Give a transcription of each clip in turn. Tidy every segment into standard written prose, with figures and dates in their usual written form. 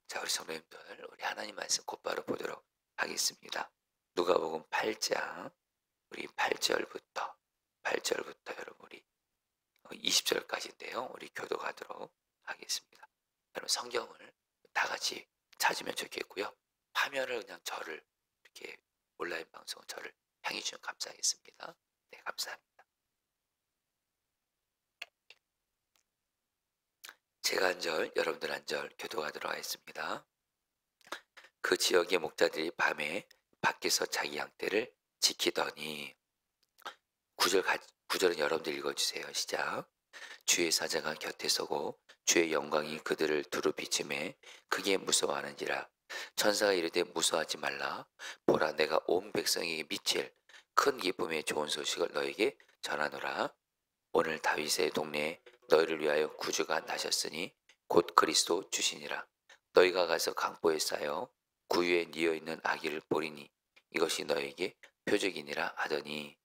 자, 우리 성도님들, 우리 하나님 말씀 곧바로 보도록 하겠습니다. 누가복음 8장, 우리 8절부터 여러분 우리 20절까지인데요. 우리 교도하도록 하겠습니다. 여러분 성경을 다 같이 찾으면 좋겠고요. 화면을 그냥 저를 이렇게 온라인 방송 저를 향해 주시면 감사하겠습니다. 네, 감사합니다. 제가 한 절, 여러분들 한 절 교도하도록 하겠습니다. 그 지역의 목자들이 밤에 밖에서 자기 양떼를 지키더니 9절은 여러분들 읽어주세요. 시작. 주의 사자가 곁에 서고 주의 영광이 그들을 두루 비침에 크게 무서워하는지라. 천사가 이르되 무서워하지 말라. 보라, 내가 온 백성에게 미칠 큰 기쁨의 좋은 소식을 너에게 전하노라. 오늘 다윗의 동네에 너희를 위하여 구주가 나셨으니 곧 그리스도 주시니라. 너희가 가서 강보에 쌓여 구유에 뉘어 있는 아기를 보리니 이것이 너에게 표적이니라 하더니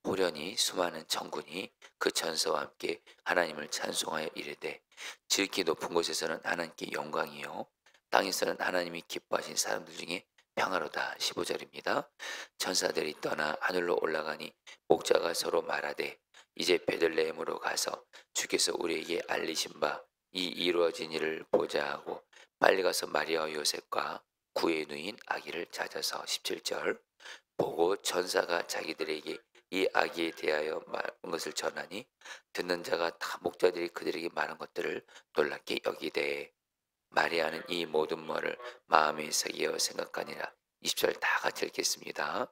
호련히 수많은 천군이 그 천사와 함께 하나님을 찬송하여 이르되 지극히 높은 곳에서는 하나님께 영광이요 땅에서는 하나님이 기뻐하신 사람들 중에 평화로다. 15절입니다. 천사들이 떠나 하늘로 올라가니 목자가 서로 말하되 이제 베들레헴으로 가서 주께서 우리에게 알리신 바 이 이루어진 일을 보자 하고 빨리 가서 마리아와 요셉과 구의 누인 아기를 찾아서 17절 보고 천사가 자기들에게 이 아기에 대하여 말한 것을 전하니 듣는 자가 다 목자들이 그들에게 말한 것들을 놀랍게 여기되 마리아는 이 모든 말을 마음에 새겨 생각하니라. 20절 다 같이 읽겠습니다.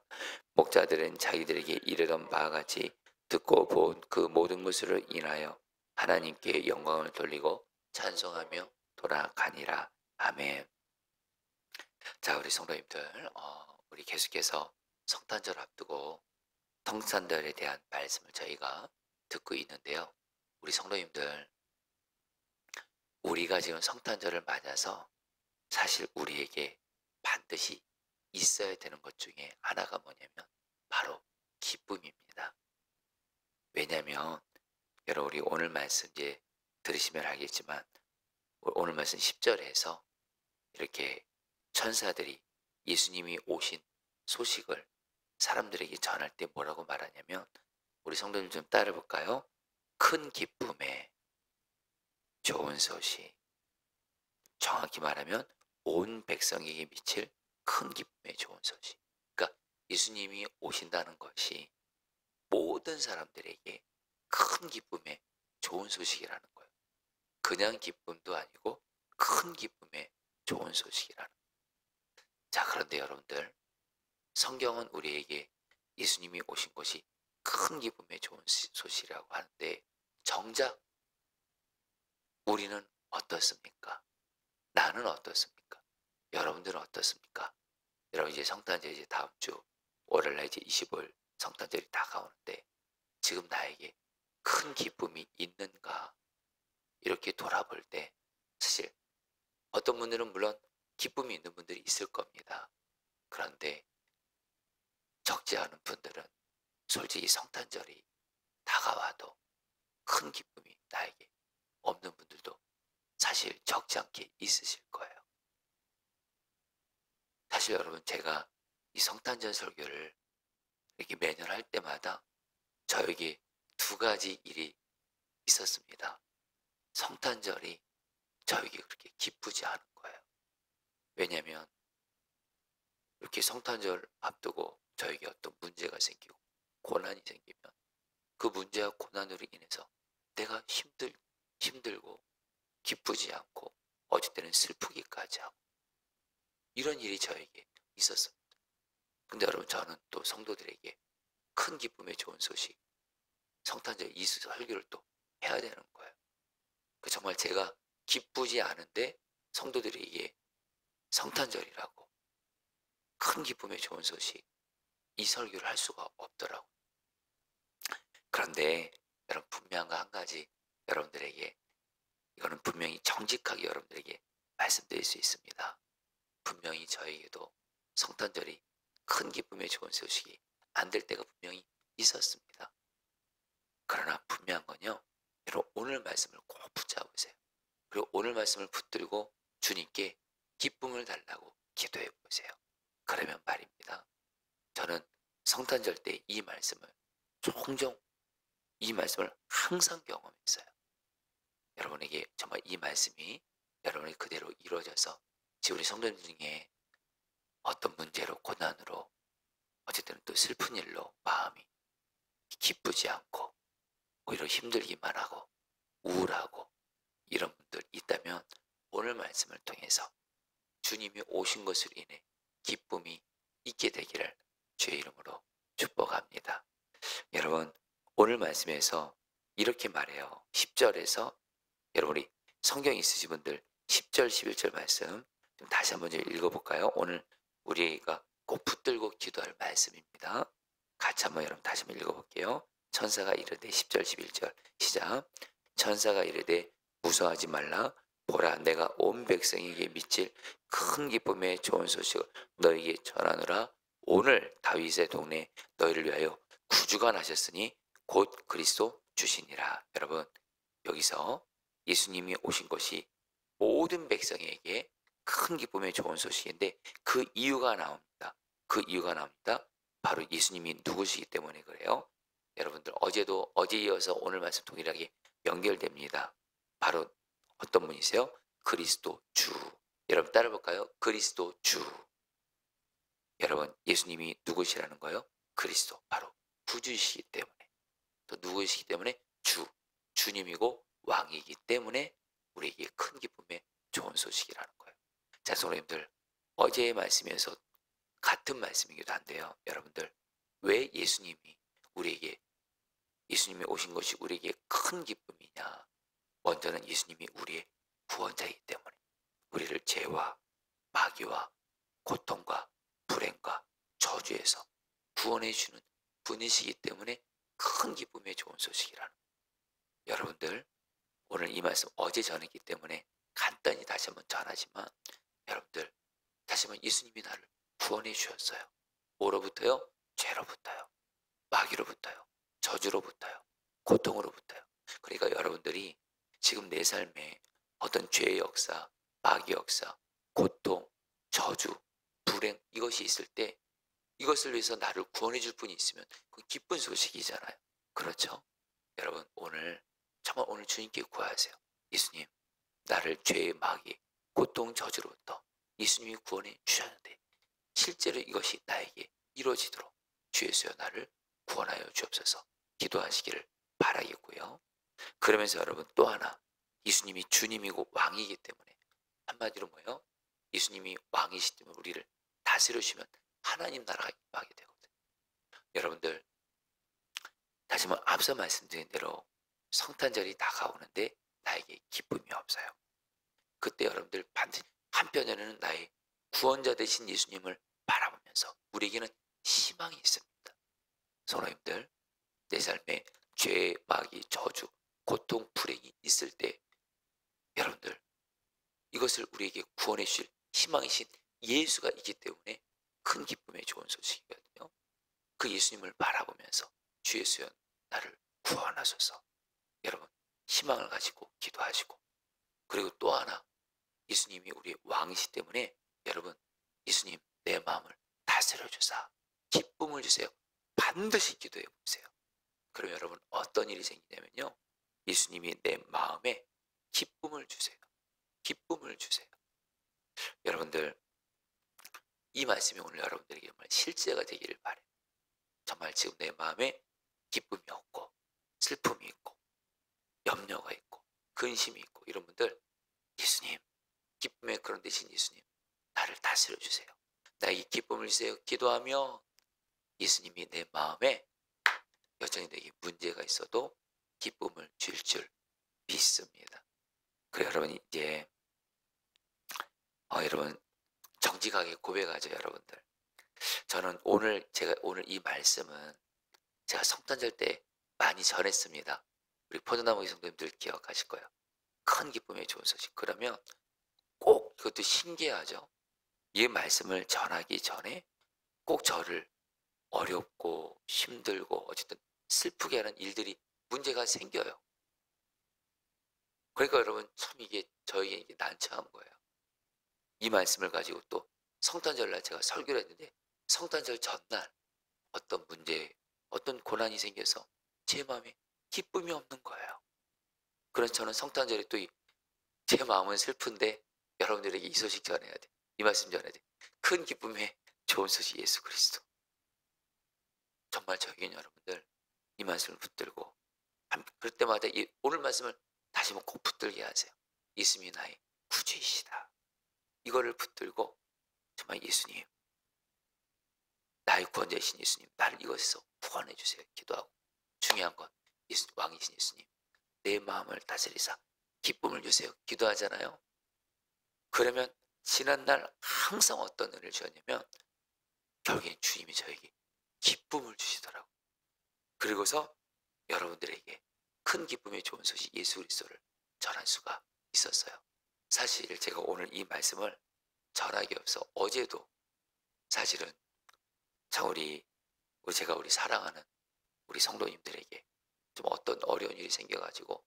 목자들은 자기들에게 이르던 바와 같이 듣고 본 그 모든 것으로 인하여 하나님께 영광을 돌리고 찬송하며 돌아가니라. 아멘. 자, 우리 성도님들, 우리 계속해서 성탄절 앞두고 성탄절에 대한 말씀을 저희가 듣고 있는데요. 우리 성도님들, 우리가 지금 성탄절을 맞아서 사실 우리에게 반드시 있어야 되는 것 중에 하나가 뭐냐면 바로 기쁨입니다. 왜냐하면 여러분 우리 오늘 말씀 이제 들으시면 알겠지만 오늘 말씀 10절에서 이렇게 천사들이 예수님이 오신 소식을 사람들에게 전할 때 뭐라고 말하냐면 우리 성도님 좀 따라 볼까요? 큰 기쁨에 좋은 소식. 정확히 말하면 온 백성에게 미칠 큰 기쁨의 좋은 소식. 그러니까 예수님이 오신다는 것이 모든 사람들에게 큰 기쁨의 좋은 소식이라는 거예요. 그냥 기쁨도 아니고 큰 기쁨의 좋은 소식이라는 거예요. 자, 그런데 여러분들 성경은 우리에게 예수님이 오신 것이 큰 기쁨의 좋은 소식이라고 하는데 정작 우리는 어떻습니까? 나는 어떻습니까? 여러분들은 어떻습니까? 여러분 이제 성탄절 이제 다음 주 월요일날 이제 25일 성탄절이 다가오는데 지금 나에게 큰 기쁨이 있는가? 이렇게 돌아볼 때 사실 어떤 분들은 물론 기쁨이 있는 분들이 있을 겁니다. 그런데 적지 않은 분들은 솔직히 성탄절이 다가와도 큰 기쁨이 나에게 없는 분들도 사실 적지 않게 있으실 거예요. 사실 여러분 제가 이 성탄절 설교를 이렇게 매년 할 때마다 저에게 두 가지 일이 있었습니다. 성탄절이 저에게 그렇게 기쁘지 않은 거예요. 왜냐하면 이렇게 성탄절 앞두고 저에게 어떤 문제가 생기고 고난이 생기면 그 문제와 고난으로 인해서 내가 힘들고 기쁘지 않고 어쩔 때는 슬프기까지 하고 이런 일이 저에게 있었습니다. 근데 여러분 저는 또 성도들에게 큰 기쁨의 좋은 소식 성탄절 이 설교를 또 해야 되는 거예요. 정말 제가 기쁘지 않은데 성도들에게 성탄절이라고 큰 기쁨의 좋은 소식 이 설교를 할 수가 없더라고요. 그런데 여러분 분명한 거 한 가지 여러분들에게 이거는 분명히 정직하게 여러분들에게 말씀드릴 수 있습니다. 분명히 저에게도 성탄절이 큰 기쁨의 좋은 소식이 안 될 때가 분명히 있었습니다. 그러나 분명한 건요. 여러분 오늘 말씀을 꼭 붙잡으세요. 그리고 오늘 말씀을 붙들고 주님께 기쁨을 달라고 기도해 보세요. 그러면 말입니다. 저는 성탄절 때 이 말씀을 종종 이 말씀을 항상 경험했어요. 여러분에게 정말 이 말씀이 여러분이 그대로 이루어져서 지금 우리 성도님 중에 어떤 문제로 고난으로 어쨌든 또 슬픈 일로 마음이 기쁘지 않고 오히려 힘들기만 하고 우울하고 이런 분들 있다면 오늘 말씀을 통해서 주님이 오신 것으로 인해 기쁨이 있게 되기를 주의 이름으로 축복합니다. 여러분 오늘 말씀에서 이렇게 말해요. 10절에서 여러분이 성경 있으신 분들 10절 11절 말씀 좀 다시 한번 좀 읽어볼까요? 오늘 우리가 꼭 붙들고 기도할 말씀입니다. 같이 한번 여러분 다시 한번 읽어볼게요. 천사가 이르되 10절 11절 시작. 천사가 이르되 무서워하지 말라. 보라 내가 온 백성에게 미칠 큰 기쁨의 좋은 소식을 너에게 전하노라. 오늘 다윗의 동네 너희를 위하여 구주가 나셨으니 곧 그리스도 주시니라. 여러분 여기서 예수님이 오신 것이 모든 백성에게 큰 기쁨의 좋은 소식인데 그 이유가 나옵니다. 그 이유가 나옵니다. 바로 예수님이 누구시기 때문에 그래요. 여러분들 어제도 어제 이어서 오늘 말씀 동일하게 연결됩니다. 바로 어떤 분이세요? 그리스도 주. 여러분 따라 볼까요? 그리스도 주. 여러분 예수님이 누구시라는 거예요? 그리스도 바로 구주이시기 때문에 또 누구이시기 때문에 주님이고 왕이기 때문에 우리에게 큰 기쁨의 좋은 소식이라는 거예요. 자, 성도님들 어제의 말씀에서 같은 말씀이기도 한데요. 여러분들 왜 예수님이 오신 것이 우리에게 큰 기쁨이냐? 먼저는 예수님이 우리의 구원자이기 때문에 우리를 죄와 마귀와 고통과 불행과 저주에서 구원해 주는 분이시기 때문에 큰 기쁨의 좋은 소식이라는 거예요. 여러분들 오늘 이 말씀 어제 전했기 때문에 간단히 다시 한번 전하지만 여러분들 다시 한번 예수님이 나를 구원해 주셨어요. 뭐로부터요? 죄로부터요. 마귀로부터요. 저주로부터요. 고통으로부터요. 그러니까 여러분들이 지금 내 삶에 어떤 죄의 역사, 마귀 역사, 고통, 저주, 불행 이것이 있을 때 이것을 위해서 나를 구원해 줄 분이 있으면 그 기쁜 소식이잖아요. 그렇죠? 여러분 정말 오늘 주님께 구하세요. 예수님 나를 죄의 마귀, 고통, 저주로부터 예수님이 구원해 주셨는데 실제로 이것이 나에게 이루어지도록 주 예수여 나를 구원하여 주옵소서 기도하시기를 바라겠고요. 그러면서 여러분 또 하나 예수님이 주님이고 왕이기 때문에 한마디로 뭐예요? 예수님이 왕이시기 때문에 우리를 다스려주시면 하나님 나라가 임하게 되거든요. 여러분들 다시 한번 앞서 말씀드린 대로 성탄절이 다가오는데 나에게 기쁨이 없어요. 그때 여러분들 반드시 한편에는 나의 구원자 되신 예수님을 바라보면서 우리에게는 희망이 있습니다. 성도님들 내 삶에 죄, 마귀, 저주, 고통, 불행이 있을 때 여러분들 이것을 우리에게 구원해 주실 희망이신 예수가 있기 때문에 큰 기쁨의 좋은 소식이거든요. 그 예수님을 바라보면서 주 예수여 나를 구원하소서. 여러분 희망을 가지고 기도하시고 그리고 또 하나 예수님이 우리의 왕이시기 때문에 여러분 예수님 내 마음을 다스려 주사 기쁨을 주세요. 반드시 기도해 보세요. 그럼 여러분 어떤 일이 생기냐면요. 예수님이 내 마음에 기쁨을 주세요. 기쁨을 주세요. 여러분들 이 말씀이 오늘 여러분들에게 정말 실제가 되기를 바라요. 정말 지금 내 마음에 기쁨이 없고 슬픔이 있고 염려가 있고 근심이 있고 이런 분들 예수님 기쁨의 그런 대신 예수님 나를 다스려 주세요. 나에게 기쁨을 주세요. 기도하며 예수님이 내 마음에 여전히 내게 문제가 있어도 기쁨을 줄 줄 믿습니다. 그래 여러분 이제 여러분 정직하게 고백하죠. 여러분들 저는 제가 오늘 이 말씀은 제가 성탄절 때 많이 전했습니다. 우리 포도나무 성도님들 기억하실 거예요. 큰 기쁨의 좋은 소식. 그러면 꼭 이것도 신기하죠. 이 말씀을 전하기 전에 꼭 저를 어렵고 힘들고 어쨌든 슬프게 하는 일들이 문제가 생겨요. 그러니까 여러분 참 이게 저에게 이게 난처한 거예요. 이 말씀을 가지고 또 성탄절날 제가 설교를 했는데 성탄절 전날 어떤 문제, 어떤 고난이 생겨서 제 마음에 기쁨이 없는 거예요. 그래서 저는 성탄절에 또 제 마음은 슬픈데 여러분들에게 이 소식 전해야 돼. 이 말씀 전해야 돼. 큰 기쁨의 좋은 소식 예수 그리스도. 정말 저에게는 여러분들 이 말씀을 붙들고 그럴 때마다 오늘 말씀을 다시 한번 꼭 붙들게 하세요. 예수님이 나의 구주이시다. 이거를 붙들고 정말 예수님, 나의 구원자이신 예수님, 나를 이것에서 구원해 주세요. 기도하고 중요한 건 예수님, 왕이신 예수님, 내 마음을 다스리사 기쁨을 주세요. 기도하잖아요. 그러면 지난날 항상 어떤 은혜를 주었냐면 결국엔 주님이 저에게 기쁨을 주시더라고. 그리고서 여러분들에게 큰 기쁨의 좋은 소식 예수 그리스도를 전할 수가 있었어요. 사실 제가 오늘 이 말씀을 전하기 앞서 어제도 사실은 제가 우리 사랑하는 우리 성도님들에게 좀 어떤 어려운 일이 생겨가지고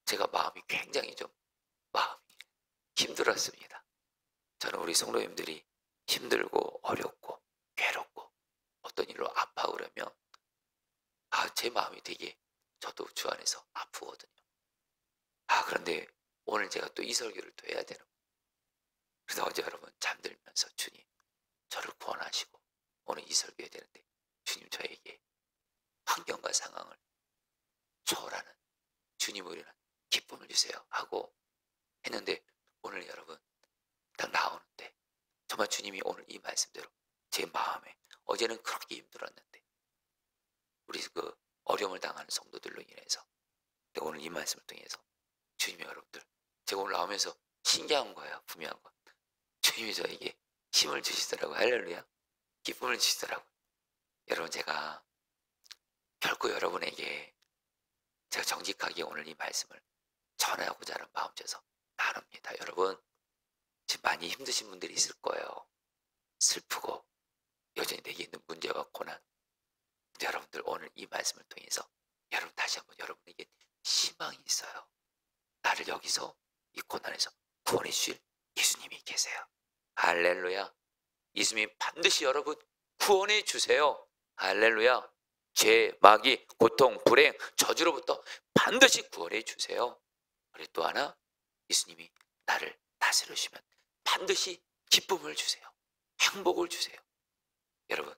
제가 마음이 굉장히 좀 마음이 힘들었습니다. 저는 우리 성도님들이 힘들고 어렵고 괴롭고 어떤 일로 아파하고 그러면 제 마음이 되게 저도 주 안에서 아프거든요. 그런데 오늘 제가 또 이 설교를 또 해야 되는 거예요. 그래서 어제 여러분 잠들면서 주님 저를 구원하시고 오늘 이 설교해야 되는데 주님 저에게 환경과 상황을 초월하는 주님 우리는 기쁨을 주세요 하고 했는데 오늘 여러분 딱 나오는데 정말 주님이 오늘 이 말씀대로 제 마음에 어제는 그렇게 힘들었는데 우리 그 어려움을 당하는 성도들로 인해서 오늘 이 말씀을 통해서 주님이 여러분들 제가 오늘 나오면서 신기한 거예요. 분명한 거. 주님이 저에게 힘을 주시더라고요. 할렐루야. 기쁨을 주시더라고요. 여러분 제가 결코 여러분에게 제가 정직하게 오늘 이 말씀을 전하고자 하는 마음에서 나눕니다. 여러분 지금 많이 힘드신 분들이 있을 거예요. 슬프고 여전히 내게 있는 문제와 고난. 근데 여러분들 오늘 이 말씀을 통해서 여러분 다시 한번 여러분에게 희망이 있어요. 나를 여기서 이 고난에서 구원해 주실 예수님이 계세요. 할렐루야. 예수님이 반드시 여러분 구원해 주세요. 할렐루야. 죄, 마귀, 고통, 불행, 저주로부터 반드시 구원해 주세요. 그리고 또 하나 예수님이 나를 다스리시면 반드시 기쁨을 주세요. 행복을 주세요. 여러분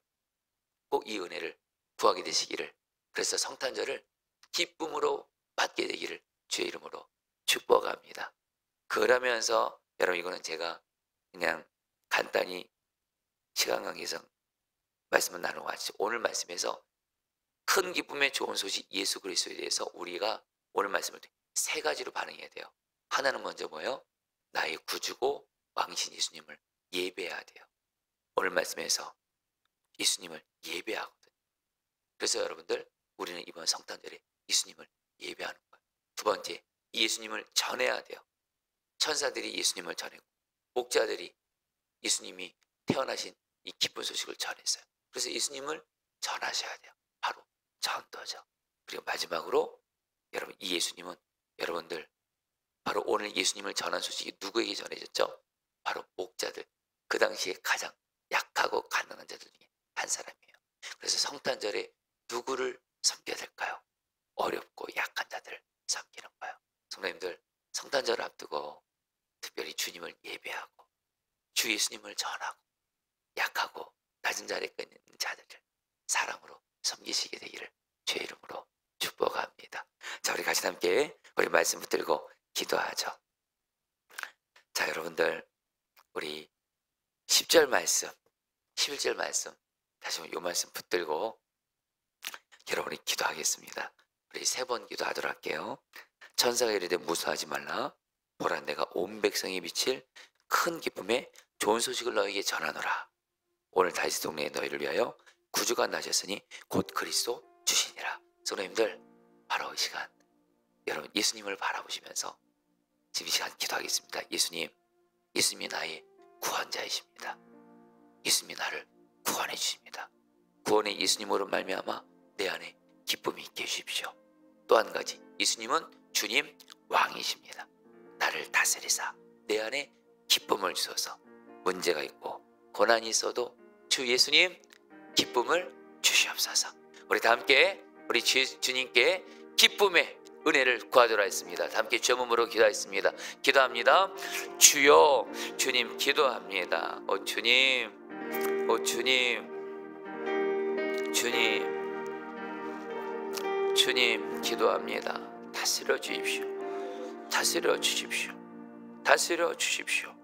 꼭 이 은혜를 구하게 되시기를, 그래서 성탄절을 기쁨으로 맞게 되기를 주의 이름으로 축복합니다. 그러면서 여러분 이거는 제가 그냥 간단히 시간 관계상 말씀을 나누고 왔죠. 오늘 말씀에서 큰 기쁨의 좋은 소식 예수 그리스도에 대해서 우리가 오늘 말씀을 세 가지로 반응해야 돼요. 하나는 먼저 뭐예요? 나의 구주고 왕이신 예수님을 예배해야 돼요. 오늘 말씀에서 예수님을 예배하거든요. 그래서 여러분들 우리는 이번 성탄절에 예수님을 예배하는 거예요. 두 번째, 이 예수님을 전해야 돼요. 천사들이 예수님을 전했고 목자들이 예수님이 태어나신 이 기쁜 소식을 전했어요. 그래서 예수님을 전하셔야 돼요. 바로 전도죠. 그리고 마지막으로 여러분 이 예수님은 여러분들 바로 오늘 예수님을 전한 소식이 누구에게 전해졌죠? 바로 목자들, 그 당시에 가장 약하고 가난한 자들 중에 한 사람이에요. 그래서 성탄절에 누구를 섬겨야 될까요? 어렵고 약한 자들을 섬기는 거예요. 성도님들 성탄절을 앞두고 특별히 주님을 예배하고 주 예수님을 전하고 약하고 낮은 자리에 있는 자들을 사랑으로 섬기시게 되기를 주의 이름으로 축복합니다. 자, 우리 같이 함께 우리 말씀 붙들고 기도하죠. 자, 여러분들 우리 10절 말씀, 11절 말씀 다시 한번 이 말씀 붙들고 여러분이 기도하겠습니다. 우리 3번 기도하도록 할게요. 천사가 이르되 무서워하지 말라. 보라 내가 온 백성이 비칠 큰 기쁨에 좋은 소식을 너에게 전하노라. 오늘 다윗의 동네에 너희를 위하여 구주가 나셨으니 곧 그리스도 주시니라. 성도님들 바로 이 시간 여러분 예수님을 바라보시면서 지금 이 시간 기도하겠습니다. 예수님이 나의 구원자이십니다. 예수님이 나를 구원해 주십니다. 구원의 예수님으로 말미암아 내 안에 기쁨이 있게 해주십시오. 또 한 가지, 예수님은 주님 왕이십니다. 나를 다스리사 내 안에 기쁨을 주소서. 문제가 있고 고난이 있어도 주 예수님 기쁨을 주시옵소서. 우리 다 함께 우리 주님께 기쁨의 은혜를 구하도록 하겠습니다. 다 함께 주의 몸으로 기도하겠습니다. 기도합니다. 주여, 주님 기도합니다. 주님, 주님 기도합니다. 다스려 주십시오. 다스려 주십시오. 다스려 주십시오.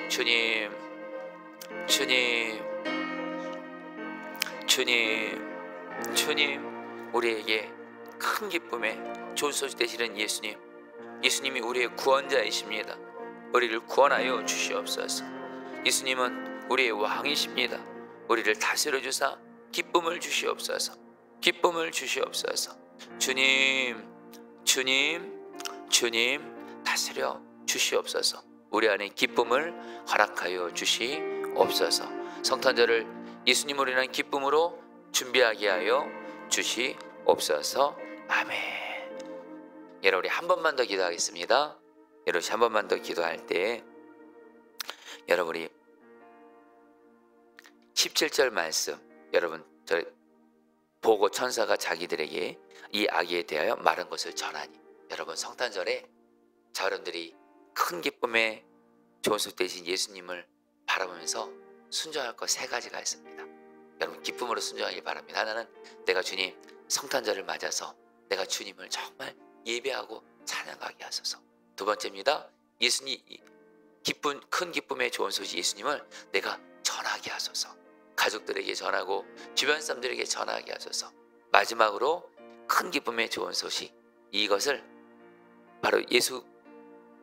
주님, 우리에게 큰 기쁨의 좋은 소식 되시는 예수님, 예수님이 우리의 구원자이십니다. 우리를 구원하여 주시옵소서. 예수님은 우리의 왕이십니다. 우리를 다스려 주사 기쁨을 주시옵소서. 기쁨을 주시옵소서. 주님 다스려 주시옵소서. 우리 안에 기쁨을 허락하여 주시옵소서. 성탄절을 예수님으로 인한 기쁨으로 준비하게 하여 주시옵소서. 아멘. 여러분, 우리 한 번만 더 기도하겠습니다. 여러분, 한 번만 더 기도할 때 여러분이 17절 말씀, 여러분 저 보고 천사가 자기들에게 이 아기에 대하여 말한 것을 전하니, 여러분 성탄절에 여러분들이 큰 기쁨에 좋은 소식 되신 예수님을 바라보면서 순종할 것 세 가지가 있습니다. 여러분 기쁨으로 순종하길 바랍니다. 하나는 내가 주님 성탄절을 맞아서 내가 주님을 정말 예배하고 찬양하게 하소서. 두 번째입니다. 예수님 큰 기쁨의 좋은 소식 예수님을 내가 전하게 하소서. 가족들에게 전하고 주변 사람들에게 전하게 하소서. 마지막으로 큰 기쁨의 좋은 소식, 이것을 바로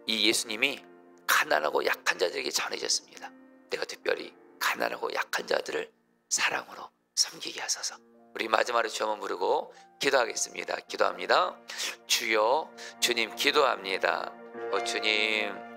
예수님이 가난하고 약한 자들에게 전해졌습니다. 내가 특별히 가난하고 약한 자들을 사랑으로 섬기게 하소서. 우리 마지막으로 주 한번 부르고 기도하겠습니다. 기도합니다. 주여, 주님 기도합니다. 주님